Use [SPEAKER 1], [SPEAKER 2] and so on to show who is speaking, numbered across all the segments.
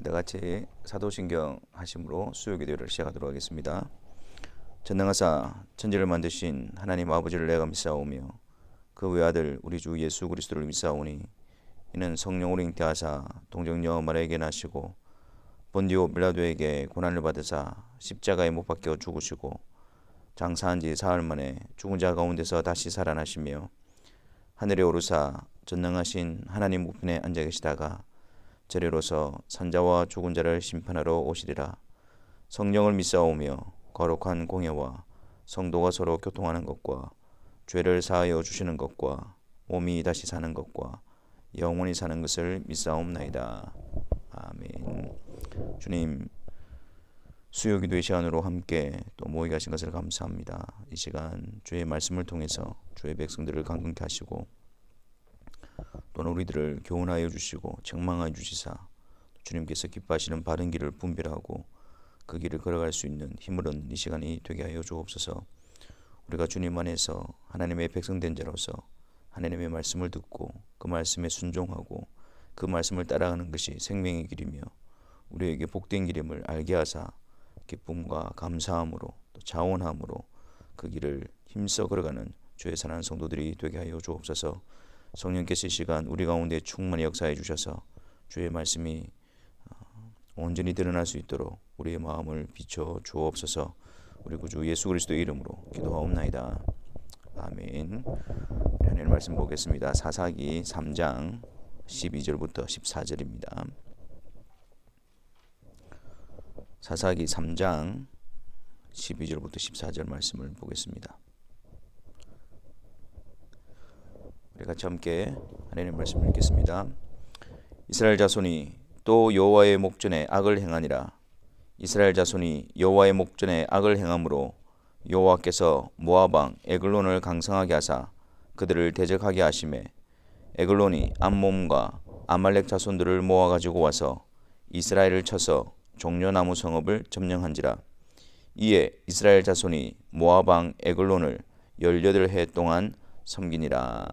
[SPEAKER 1] 다 같이 사도신경 하심으로 수요기도를 시작하도록 하겠습니다. 전능하사 천지를 만드신 하나님 아버지를 내가 믿사오며 그 외아들 우리 주 예수 그리스도를 믿사오니 이는 성령으로 잉태하사 동정녀 마리아에게 나시고 본디오 빌라도에게 고난을 받으사 십자가에 못 박혀 죽으시고 장사한 지 사흘 만에 죽은 자 가운데서 다시 살아나시며 하늘에 오르사 전능하신 하나님 우편에 앉아 계시다가 저리로서 산자와 죽은 자를 심판하러 오시리라. 성령을 믿사오며 거룩한 공예와 성도가 서로 교통하는 것과 죄를 사하여 주시는 것과 몸이 다시 사는 것과 영원히 사는 것을 믿사옵나이다. 아멘. 주님, 수요기도의 시간으로 함께 또 모이게 하신 것을 감사합니다. 이 시간 주의 말씀을 통해서 주의 백성들을 강건케 하시고 또는 우리들을 교훈하여 주시고 책망하여 주시사 주님께서 기뻐하시는 바른 길을 분별하고 그 길을 걸어갈 수 있는 힘을 얻는 이 시간이 되게 하여 주옵소서. 우리가 주님 안에서 하나님의 백성된 자로서 하나님의 말씀을 듣고 그 말씀에 순종하고 그 말씀을 따라가는 것이 생명의 길이며 우리에게 복된 길임을 알게 하사 기쁨과 감사함으로 또 자원함으로 그 길을 힘써 걸어가는 주의 사랑하는 성도들이 되게 하여 주옵소서. 성령께서 이 시간 우리 가운데 충만히 역사해 주셔서 주의 말씀이 온전히 드러날 수 있도록 우리의 마음을 비춰 주옵소서. 우리 구주 예수 그리스도의 이름으로 기도하옵나이다. 아멘. 하나님의 말씀 보겠습니다. 사사기 3장 12절부터 14절입니다. 사사기 3장 12절부터 14절 말씀을 보겠습니다. 우리 같이 함께 하나님의 말씀을 읽겠습니다. 이스라엘 자손이 또 여호와의 목전에 악을 행하니라. 이스라엘 자손이 여호와의 목전에 악을 행함으로 여호와께서 모압 왕 에글론을 강성하게 하사 그들을 대적하게 하시매 에글론이 암몬과 아말렉 자손들을 모아 가지고 와서 이스라엘을 쳐서 종려나무 성읍을 점령한지라. 이에 이스라엘 자손이 모압 왕 에글론을 18해 동안 섬기니라.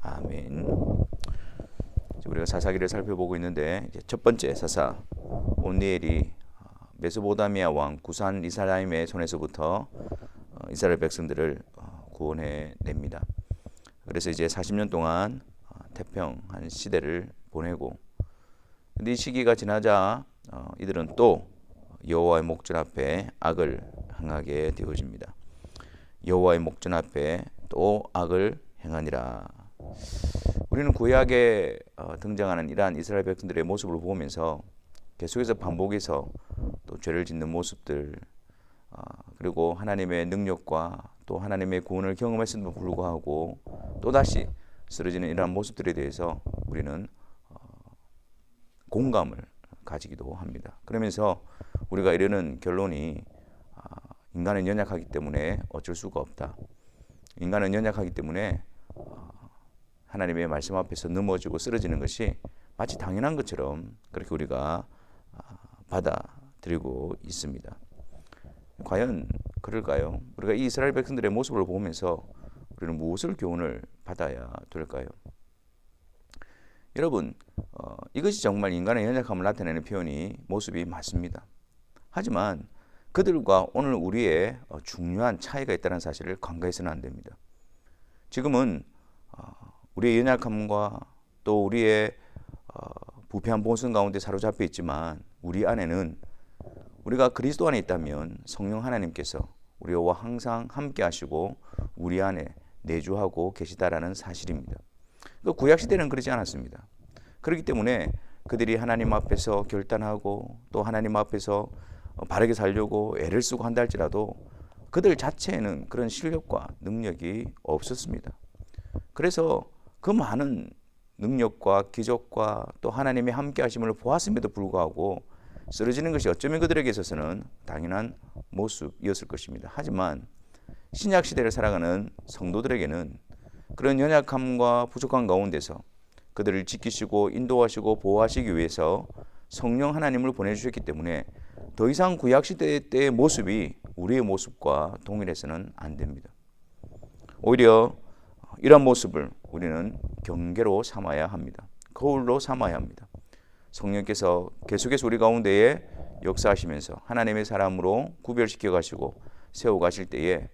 [SPEAKER 1] 아멘. 우리가 사사기를 살펴보고 있는데 첫 번째 사사 온니엘이 메소포타미아 왕 구산 리사라임의 손에서부터 이스라엘 백성들을 구원해 냅니다. 그래서 이제 40년 동안 태평한 시대를 보내고, 근데 이 시기가 지나자 이들은 또 여호와의 목전 앞에 악을 행하게 되어집니다. 여호와의 목전 앞에 또 악을 행하니라. 우리는 구약에 등장하는 이러한 이스라엘 백성들의 모습을 보면서 계속해서 반복해서 또 죄를 짓는 모습들, 그리고 하나님의 능력과 또 하나님의 구원을 경험했음에도 불구하고 또다시 쓰러지는 이러한 모습들에 대해서 우리는 공감을 가지기도 합니다. 그러면서 우리가 이르는 결론이 인간은 연약하기 때문에 어쩔 수가 없다. 인간은 연약하기 때문에 하나님의 말씀 앞에서 넘어지고 쓰러지는 것이 마치 당연한 것처럼 그렇게 우리가 받아들이고 있습니다. 과연 그럴까요? 우리가 이 이스라엘 백성들의 모습을 보면서 우리는 무엇을 교훈을 받아야 될까요? 여러분, 이것이 정말 인간의 연약함을 나타내는 표현이 모습이 맞습니다. 하지만 그들과 오늘 우리의 중요한 차이가 있다는 사실을 간과해서는 안 됩니다. 지금은 우리의 연약함과 또 우리의 부패한 본성 가운데 사로잡혀 있지만 우리 안에는 우리가 그리스도 안에 있다면 성령 하나님께서 우리와 항상 함께 하시고 우리 안에 내주하고 계시다라는 사실입니다. 구약시대는 그러지 않았습니다. 그렇기 때문에 그들이 하나님 앞에서 결단하고 또 하나님 앞에서 바르게 살려고 애를 쓰고 한다 할지라도 그들 자체에는 그런 실력과 능력이 없었습니다. 그래서 그 많은 능력과 기적과 또 하나님의 함께 하심을 보았음에도 불구하고 쓰러지는 것이 어쩌면 그들에게 있어서는 당연한 모습이었을 것입니다. 하지만 신약 시대를 살아가는 성도들에게는 그런 연약함과 부족함 가운데서 그들을 지키시고 인도하시고 보호하시기 위해서 성령 하나님을 보내주셨기 때문에 더 이상 구약 시대 때의 모습이 우리의 모습과 동일해서는 안 됩니다. 오히려 이런 모습을 우리는 경계로 삼아야 합니다. 거울로 삼아야 합니다. 성령께서 계속해서 우리 가운데에 역사하시면서 하나님의 사람으로 구별시켜 가시고 세워 가실 때에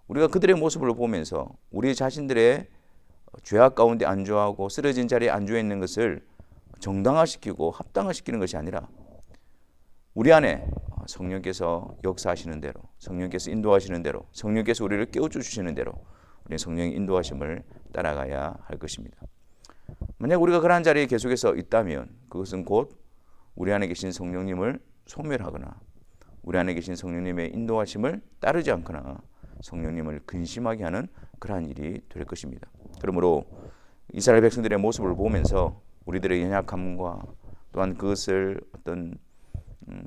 [SPEAKER 1] 우리가 그들의 모습을 보면서 우리 자신들의 죄악 가운데 안주하고 쓰러진 자리에 안주해 있는 것을 정당화시키고 합당화시키는 것이 아니라 우리 안에 성령께서 역사하시는 대로, 성령께서 인도하시는 대로, 성령께서 우리를 깨우쳐 주시는 대로 우리는 성령의 인도하심을 따라가야 할 것입니다. 만약 우리가 그러한 자리에 계속해서 있다면 그것은 곧 우리 안에 계신 성령님을 소멸하거나 우리 안에 계신 성령님의 인도하심을 따르지 않거나 성령님을 근심하게 하는 그러한 일이 될 것입니다. 그러므로 이스라엘 백성들의 모습을 보면서 우리들의 연약함과 또한 그것을 어떤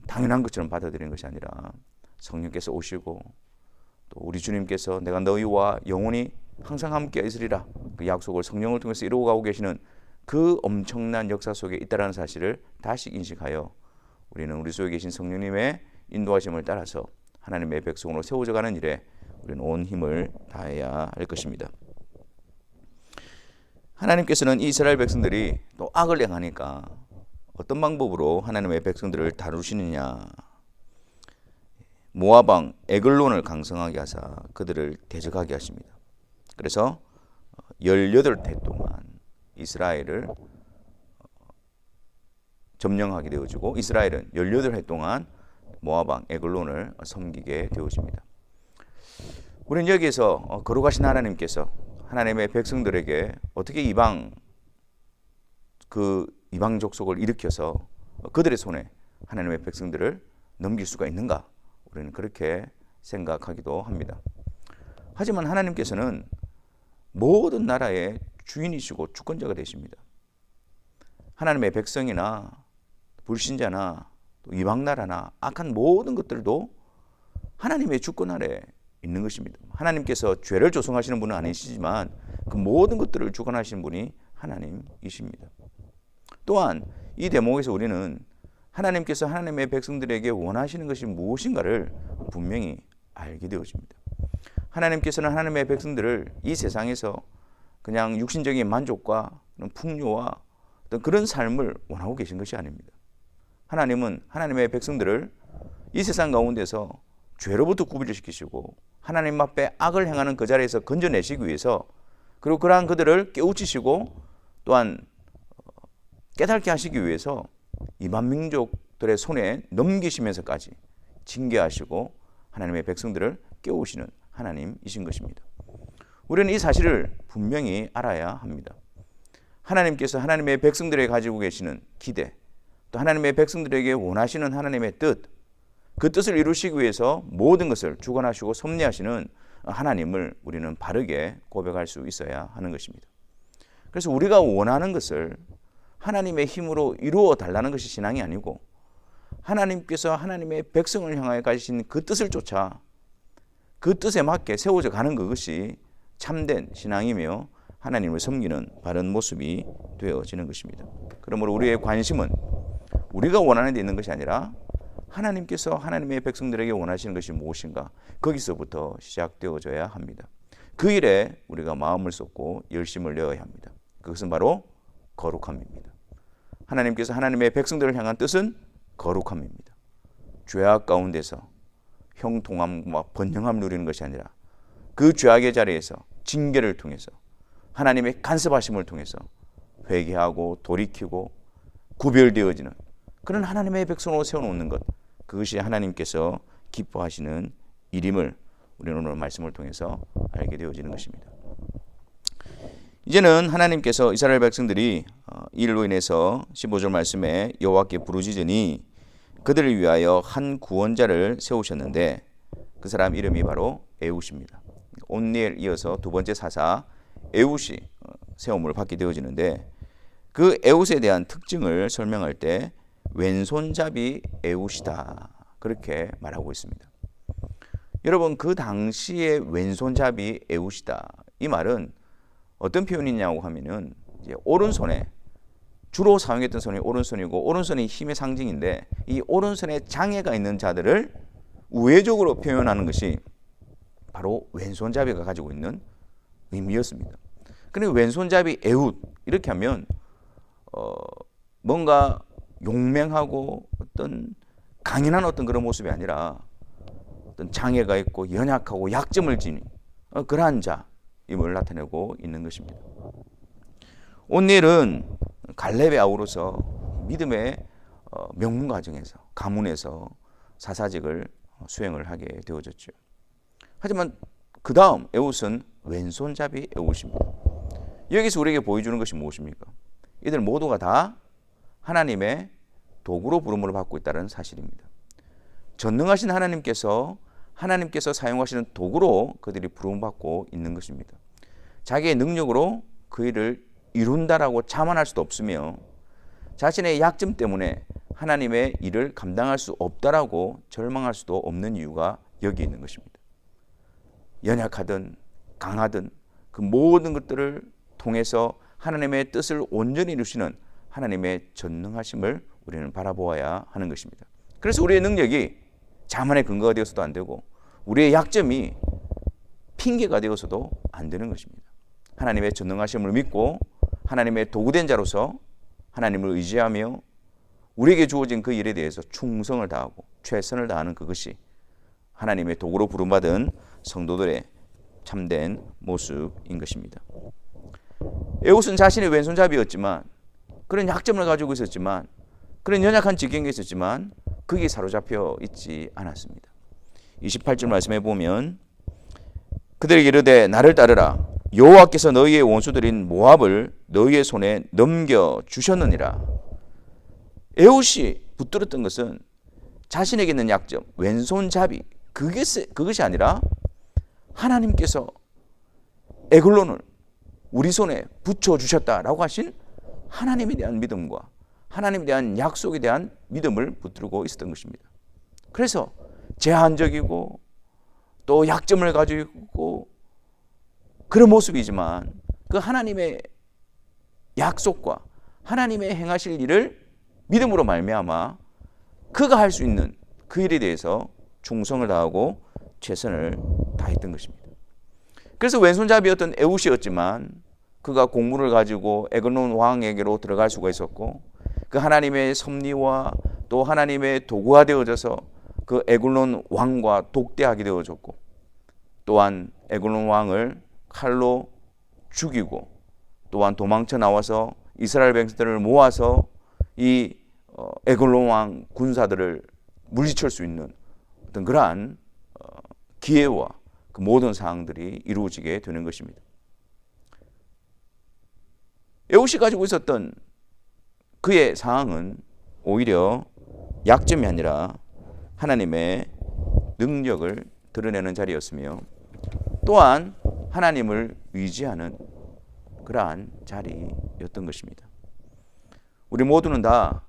[SPEAKER 1] 당연한 것처럼 받아들이는 것이 아니라 성령께서 오시고 또 우리 주님께서 내가 너희와 영원히 항상 함께 있으리라 그 약속을 성령을 통해서 이루어 가고 계시는 그 엄청난 역사 속에 있다는 사실을 다시 인식하여 우리는 우리 속에 계신 성령님의 인도하심을 따라서 하나님의 백성으로 세워져 가는 일에 우리는 온 힘을 다해야 할 것입니다. 하나님께서는 이스라엘 백성들이 또 악을 행하니까 어떤 방법으로 하나님의 백성들을 다루시느냐. 모압 왕 에글론을 강성하게 하사 그들을 대적하게 하십니다. 그래서 18해 동안 이스라엘을 점령하게 되어지고 이스라엘은 18해 동안 모압 왕 에글론을 섬기게 되어집니다. 우리는 여기에서 거룩하신 하나님께서 하나님의 백성들에게 어떻게 이방 족속을 일으켜서 그들의 손에 하나님의 백성들을 넘길 수가 있는가? 우리는 그렇게 생각하기도 합니다. 하지만 하나님께서는 모든 나라의 주인이시고 주권자가 되십니다. 하나님의 백성이나 불신자나 또 이방 나라나 악한 모든 것들도 하나님의 주권 아래 있는 것입니다. 하나님께서 죄를 조성하시는 분은 아니시지만 그 모든 것들을 주관하시는 분이 하나님이십니다. 또한 이 대목에서 우리는 하나님께서 하나님의 백성들에게 원하시는 것이 무엇인가를 분명히 알게 되어집니다. 하나님께서는 하나님의 백성들을 이 세상에서 그냥 육신적인 만족과 풍요와 어떤 그런 삶을 원하고 계신 것이 아닙니다. 하나님은 하나님의 백성들을 이 세상 가운데서 죄로부터 구별시키시고 하나님 앞에 악을 행하는 그 자리에서 건져내시기 위해서 그리고 그러한 그들을 깨우치시고 또한 깨닫게 하시기 위해서 이방 민족들의 손에 넘기시면서까지 징계하시고 하나님의 백성들을 깨우시는 하나님이신 것입니다. 우리는 이 사실을 분명히 알아야 합니다. 하나님께서 하나님의 백성들에게 가지고 계시는 기대, 또 하나님의 백성들에게 원하시는 하나님의 뜻, 그 뜻을 이루시기 위해서 모든 것을 주관하시고 섭리하시는 하나님을 우리는 바르게 고백할 수 있어야 하는 것입니다. 그래서 우리가 원하는 것을 하나님의 힘으로 이루어 달라는 것이 신앙이 아니고 하나님께서 하나님의 백성을 향하여 가지신 그 뜻을 쫓아 그 뜻에 맞게 세워져 가는 그것이 참된 신앙이며 하나님을 섬기는 바른 모습이 되어지는 것입니다. 그러므로 우리의 관심은 우리가 원하는 데 있는 것이 아니라 하나님께서 하나님의 백성들에게 원하시는 것이 무엇인가 거기서부터 시작되어져야 합니다. 그 일에 우리가 마음을 쏟고 열심을 내어야 합니다. 그것은 바로 거룩함입니다. 하나님께서 하나님의 백성들을 향한 뜻은 거룩함입니다. 죄악 가운데서 형통함과 번영함을 누리는 것이 아니라 그 죄악의 자리에서 징계를 통해서 하나님의 간섭하심을 통해서 회개하고 돌이키고 구별되어지는 그런 하나님의 백성으로 세워놓는 것, 그것이 하나님께서 기뻐하시는 일임을 우리는 오늘 말씀을 통해서 알게 되어지는 것입니다. 이제는 하나님께서 이스라엘 백성들이 이 일로 인해서 15절 말씀에 여호와께 부르짖으니 그들을 위하여 한 구원자를 세우셨는데 그 사람 이름이 바로 에훗입니다. 온니엘 이어서 두 번째 사사 에훗이 세움을 받게 되어지는데 그 에훗에 대한 특징을 설명할 때 왼손잡이 에훗이다 그렇게 말하고 있습니다. 여러분 그 당시에 왼손잡이 에훗이다 이 말은 어떤 표현이냐고 하면은 이제 오른손에 주로 사용했던 손이 오른손이고 오른손이 힘의 상징인데 이 오른손에 장애가 있는 자들을 우회적으로 표현하는 것이 바로 왼손잡이가 가지고 있는 의미였습니다. 그런데 왼손잡이 에훗 이렇게 하면 뭔가 용맹하고 어떤 강인한 어떤 그런 모습이 아니라 어떤 장애가 있고 연약하고 약점을 지닌 그러한 자임을 나타내고 있는 것입니다. 오늘은 갈렙의 아우로서 믿음의 명문 과정에서 가문에서 사사직을 수행을 하게 되어졌죠. 하지만 그 다음 에웃은 왼손잡이 에웃입니다. 여기서 우리에게 보여주는 것이 무엇입니까? 이들 모두가 다 하나님의 도구로 부름을 받고 있다는 사실입니다. 전능하신 하나님께서 사용하시는 도구로 그들이 부름받고 있는 것입니다. 자기의 능력으로 그 일을 이룬다라고 자만할 수도 없으며 자신의 약점 때문에 하나님의 일을 감당할 수 없다라고 절망할 수도 없는 이유가 여기 있는 것입니다. 연약하든 강하든 그 모든 것들을 통해서 하나님의 뜻을 온전히 이루시는 하나님의 전능하심을 우리는 바라보아야 하는 것입니다. 그래서 우리의 능력이 자만의 근거가 되어서도 안 되고 우리의 약점이 핑계가 되어서도 안 되는 것입니다. 하나님의 전능하심을 믿고 하나님의 도구된 자로서 하나님을 의지하며 우리에게 주어진 그 일에 대해서 충성을 다하고 최선을 다하는 그것이 하나님의 도구로 부름받은 성도들의 참된 모습인 것입니다. 에웃은 자신의 왼손잡이였지만 그런 약점을 가지고 있었지만 그런 연약한 지경에 있었지만 거기에 사로잡혀 있지 않았습니다. 28절 말씀해 보면 그들에게 이르되 나를 따르라 여호와께서 너희의 원수들인 모압을 너희의 손에 넘겨주셨느니라. 에웃이 붙들었던 것은 자신에게 있는 약점, 왼손잡이 그것이 아니라 하나님께서 에글론을 우리 손에 붙여주셨다라고 하신 하나님에 대한 믿음과 하나님에 대한 약속에 대한 믿음을 붙들고 있었던 것입니다. 그래서 제한적이고 또 약점을 가지고 있고 그런 모습이지만 그 하나님의 약속과 하나님의 행하실 일을 믿음으로 말미암아 그가 할 수 있는 그 일에 대해서 충성을 다하고 최선을 다했던 것입니다. 그래서 왼손잡이였던 에웃이었지만 그가 공문을 가지고 에글론 왕에게로 들어갈 수가 있었고 그 하나님의 섭리와 또 하나님의 도구가 되어져서 그 에글론 왕과 독대하게 되어졌고 또한 에글론 왕을 칼로 죽이고 또한 도망쳐 나와서 이스라엘 백성들을 모아서 이 에글론 왕 군사들을 물리칠 수 있는 어떤 그러한 기회와 그 모든 사항들이 이루어지게 되는 것입니다. 에웃이 가지고 있었던 그의 상황은 오히려 약점이 아니라 하나님의 능력을 드러내는 자리였으며 또한 하나님을 의지하는 그러한 자리였던 것입니다. 우리 모두는 다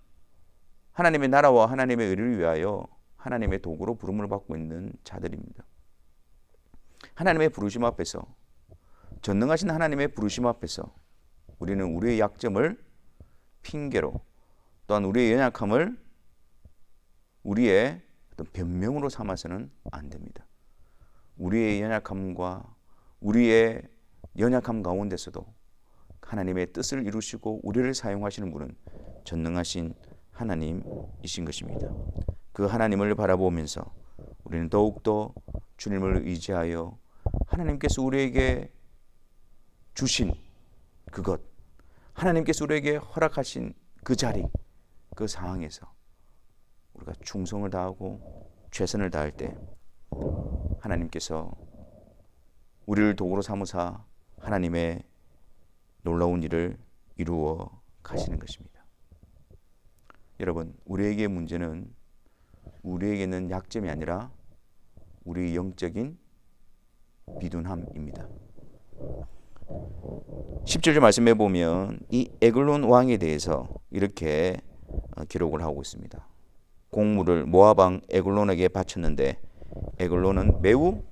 [SPEAKER 1] 하나님의 나라와 하나님의 의를 위하여 하나님의 도구로 부름을 받고 있는 자들입니다. 하나님의 부르심 앞에서 전능하신 하나님의 부르심 앞에서 우리는 우리의 약점을 핑계로 또한 우리의 연약함을 우리의 어떤 변명으로 삼아서는 안 됩니다. 우리의 연약함과 우리의 연약함 가운데서도 하나님의 뜻을 이루시고 우리를 사용하시는 분은 전능하신 하나님이신 것입니다. 그 하나님을 바라보면서 우리는 더욱더 주님을 의지하여 하나님께서 우리에게 주신 그것, 하나님께서 우리에게 허락하신 그 자리, 그 상황에서 우리가 충성을 다하고 최선을 다할 때 하나님께서 우리를 도구로 삼으사 하나님의 놀라운 일을 이루어 가시는 것입니다. 여러분, 우리에게 문제는 우리에게는 약점이 아니라 우리의 영적인 비둔함입니다. 10절 말씀해 보면 이 에글론 왕에 대해서 이렇게 기록을 하고 있습니다. 공물을 모압 왕 에글론에게 바쳤는데 에글론은 매우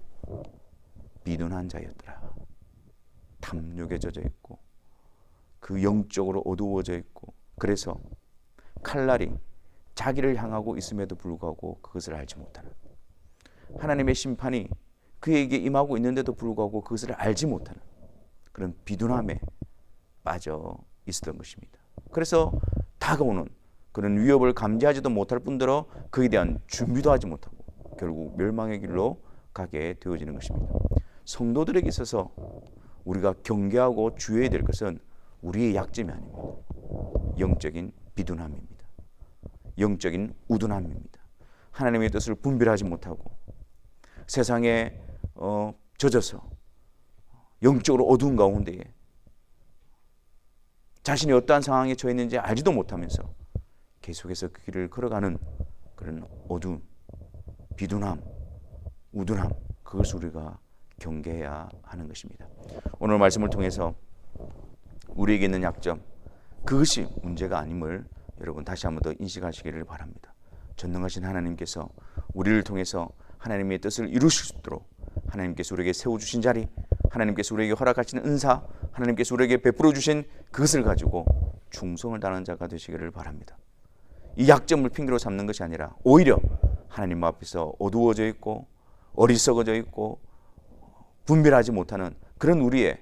[SPEAKER 1] 비둔한 자였더라. 탐욕에 젖어 있고 그 영적으로 어두워져 있고 그래서 칼날이 자기를 향하고 있음에도 불구하고 그것을 알지 못하는 하나님의 심판이 그에게 임하고 있는데도 불구하고 그것을 알지 못하는 그런 비둔함에 빠져 있었던 것입니다. 그래서 다가오는 그런 위협을 감지하지도 못할 뿐더러 그에 대한 준비도 하지 못하고 결국 멸망의 길로 가게 되어지는 것입니다. 성도들에게 있어서 우리가 경계하고 주의해야 될 것은 우리의 약점이 아닙니다. 영적인 비둔함입니다. 영적인 우둔함입니다. 하나님의 뜻을 분별하지 못하고 세상에 젖어서 영적으로 어두운 가운데에 자신이 어떠한 상황에 처해 있는지 알지도 못하면서 계속해서 그 길을 걸어가는 그런 어두움, 비둔함, 우둔함, 그것을 우리가 경계해야 하는 것입니다. 오늘 말씀을 통해서 우리에게 있는 약점, 그것이 문제가 아님을 여러분 다시 한번 더 인식하시기를 바랍니다. 전능하신 하나님께서 우리를 통해서 하나님의 뜻을 이루실 수 있도록 하나님께서 우리에게 세워주신 자리, 하나님께서 우리에게 허락하시는 은사, 하나님께서 우리에게 베풀어 주신 그것을 가지고 충성을 다하는 자가 되시기를 바랍니다. 이 약점을 핑계로 삼는 것이 아니라 오히려 하나님 앞에서 어두워져 있고 어리석어져 있고 분별하지 못하는 그런 우리의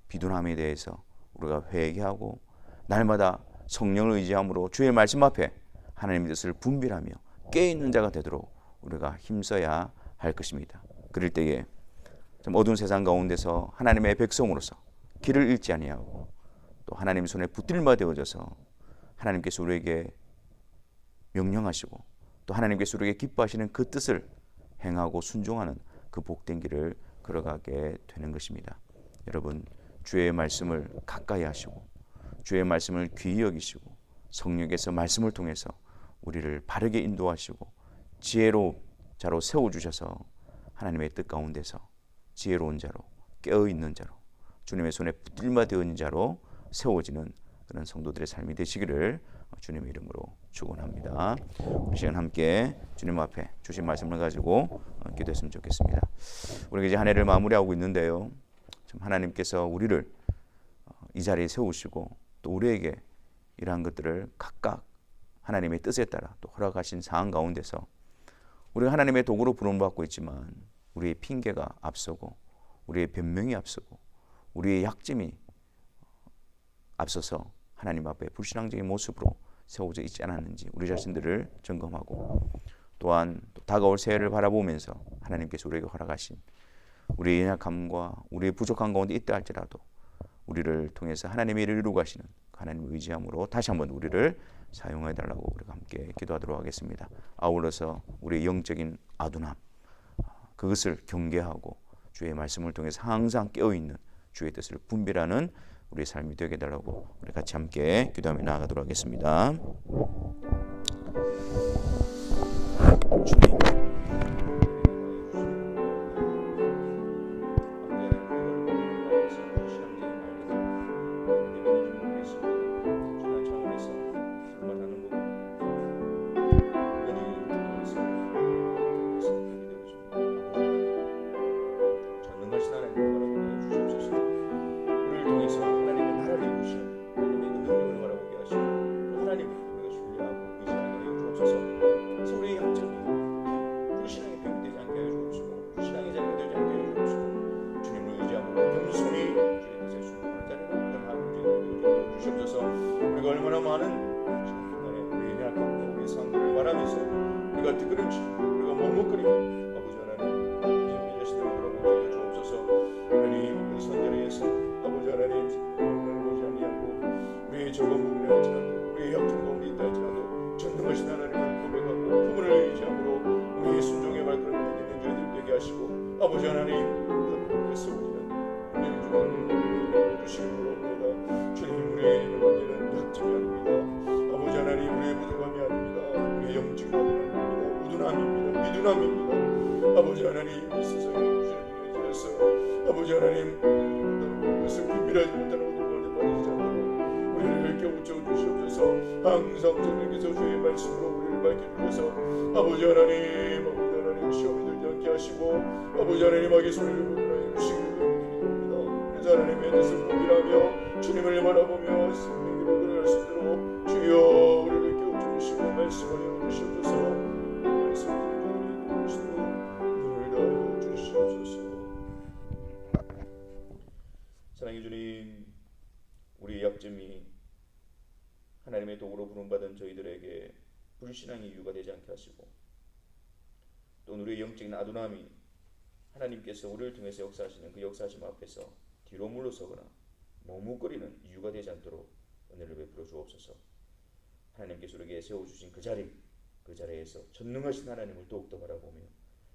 [SPEAKER 1] 비둔함에 대해서 우리가 회개하고 날마다 성령을 의지함으로 주의 말씀 앞에 하나님의 뜻을 분별하며 깨어있는 자가 되도록 우리가 힘써야 할 것입니다. 그럴 때에 좀 어두운 세상 가운데서 하나님의 백성으로서 길을 잃지 아니하고 또 하나님 손에 붙들마 되어져서 하나님께서 우리에게 명령하시고 또 하나님께서 우리에게 기뻐하시는 그 뜻을 행하고 순종하는 그 복된 길을 걸어가게 되는 것입니다. 여러분, 주의 말씀을 가까이 하시고 주의 말씀을 귀히 여기시고 성령께서 말씀을 통해서 우리를 바르게 인도하시고 지혜로 자로 세워주셔서 하나님의 뜻 가운데서 지혜로운 자로 깨어있는 자로 주님의 손에 붙들마 되어있는 자로 세워지는 그런 성도들의 삶이 되시기를 주님의 이름으로 축원합니다. 우리 시간 함께 주님 앞에 주신 말씀을 가지고 기도했으면 좋겠습니다. 우리가 이제 한 해를 마무리하고 있는데요, 참 하나님께서 우리를 이 자리에 세우시고 또 우리에게 이러한 것들을 각각 하나님의 뜻에 따라 또 허락하신 상황 가운데서 우리가 하나님의 도구로 부름받고 있지만 우리의 핑계가 앞서고 우리의 변명이 앞서고 우리의 약점이 앞서서 하나님 앞에 불신앙적인 모습으로 세워져 있지 않았는지 우리 자신들을 점검하고 또한 또 다가올 새해를 바라보면서 하나님께서 우리에게 허락하신 우리의 연약함과 우리의 부족한 가운데 있다 할지라도 우리를 통해서 하나님의 일을 이루고 가시는 하나님의 의지함으로 다시 한번 우리를 사용해 달라고 우리가 함께 기도하도록 하겠습니다. 아울러서 우리의 영적인 아둔함, 그것을 경계하고 주의 말씀을 통해서 항상 깨어있는 주의 뜻을 분별하는 우리의 삶이 되게 해달라고 우리 같이 함께 기도하며 나아가도록 하겠습니다. 주님, 우리가 뜨거운지 우리가 머뭇거리고 아버지 하나님 이제 자신을 돌아보게 주옵소서. 하나님 그 선전에서 아버지 하나님 보지 아니하고 우리의 적은 부분에 할지라도 우리의 약점 가운데 있다 할지라도 전능하신 하나님을 고백하고 그분을 의지함으로 우리의 순종의 발걸음을 내딛는 저희들 되게 하시고 아버지 하나님 그분께서 우리는 우리를 주는 주심으로 옵니다. 주님 우리의 문제는 약점이 아닙니다. 아버지 하나님 우리의 부족함이 아닙니다. 우리의 영적인 우둔함입니다. 미둔함입니다. 아버지 하나님 이 세상에 주시는 아버지 하나님 그것을 분별하지 못하는 것들 가운데 빠지지 않도록 우리를 깨우쳐 주시옵소서. 항상 주님께서 주의 말씀으로 우리를 밝혀주셔서 아버지 하나님 시험에 들지 않게 하시고 아버지 하나님 악의 소리를 분별하여 주시기를 기도합니다. 그래서 하나님의 뜻을 분별하며 주님을 바라보며 생명으로 들어갈 수 있도록 주여 우리를 깨우쳐 주시고 말씀하여 주시옵소서. 사랑해 주님, 우리의 약점이 하나님의 도구로 부름받은 저희들에게 불신앙의 이유가 되지 않게 하시고, 또 우리의 영적인 아둔함이 하나님께서 우리를 통해서 역사하시는 그 역사하심 앞에서 뒤로 물러서거나 머뭇거리는 이유가 되지 않도록 은혜를 베풀어 주옵소서. 하나님께서 우리에게 세워주신 그 자리에서 전능하신 하나님을 더욱더 바라보며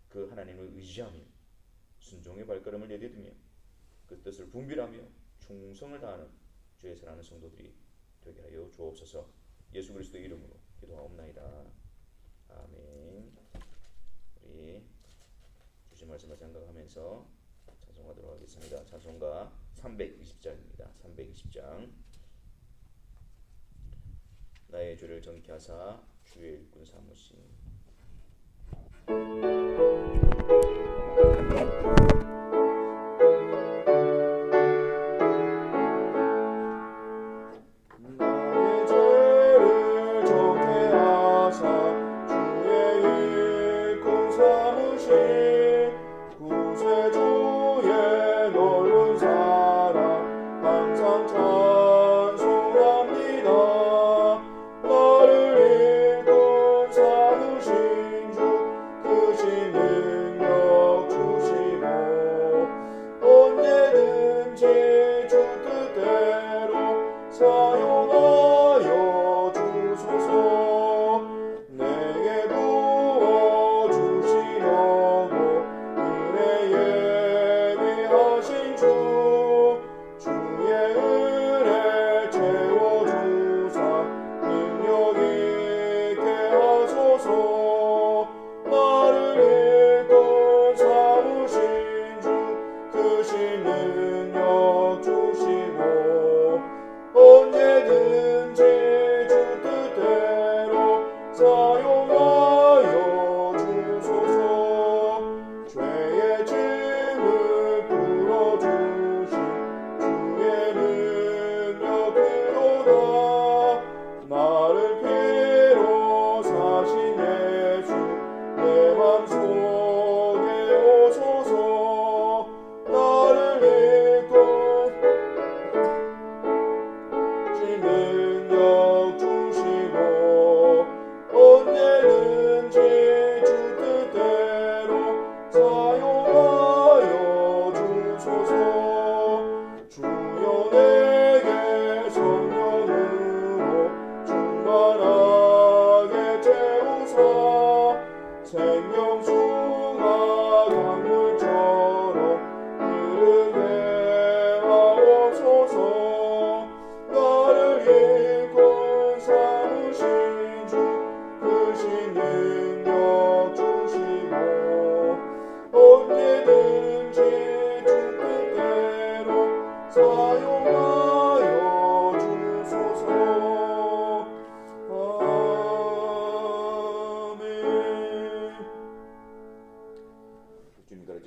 [SPEAKER 1] 그 하나님을 의지하며 순종의 발걸음을 내딛으며 그 뜻을 분별하며 충성을 다하는 주의 사랑하는 성도들이 되게 하여 주옵소서. 예수 그리스도의 이름으로 기도하옵나이다. 아멘. 우리 주신 말씀을 생각하면서 찬송하도록 하겠습니다. 찬송가 320장입니다. 320장. 나의 죄를 정케 하사 주의 일꾼 삼으신.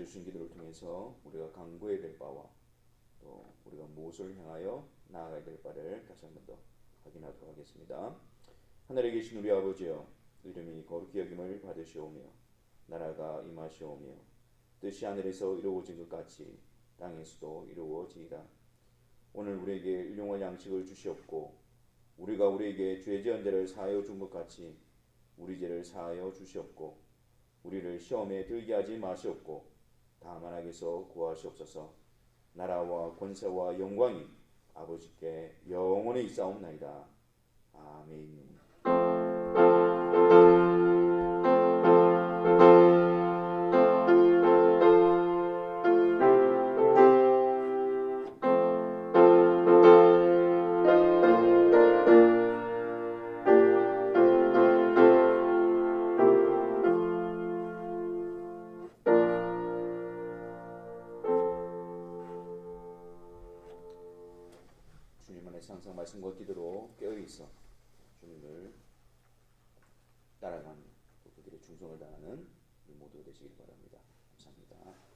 [SPEAKER 1] 주신 기도를 통해서 우리가 강구해야 될 바와 또 우리가 무엇을 향하여 나아가야 될 바를 다시 한 번 더 확인하도록 하겠습니다. 하늘에 계신 우리 아버지여, 이름이 거룩히 여김을 받으시오며 나라가 임하시오며 뜻이 하늘에서 이루어진 것 같이 땅에서도 이루어지이다. 오늘 우리에게 일용할 양식을 주시옵고 우리가 우리에게 죄 지은 자를 사하여 준 것 같이 우리 죄를 사하여 주시옵고 우리를 시험에 들게 하지 마시옵고 다만 악에서 구하시옵소서. 나라와 권세와 영광이 아버지께 영원히 있사옵나이다. 아멘. 항상 말씀과 기도로 깨어있어 주님을 따라가는 또 그 길에 충성을 다하는 모두 되시길 바랍니다. 감사합니다.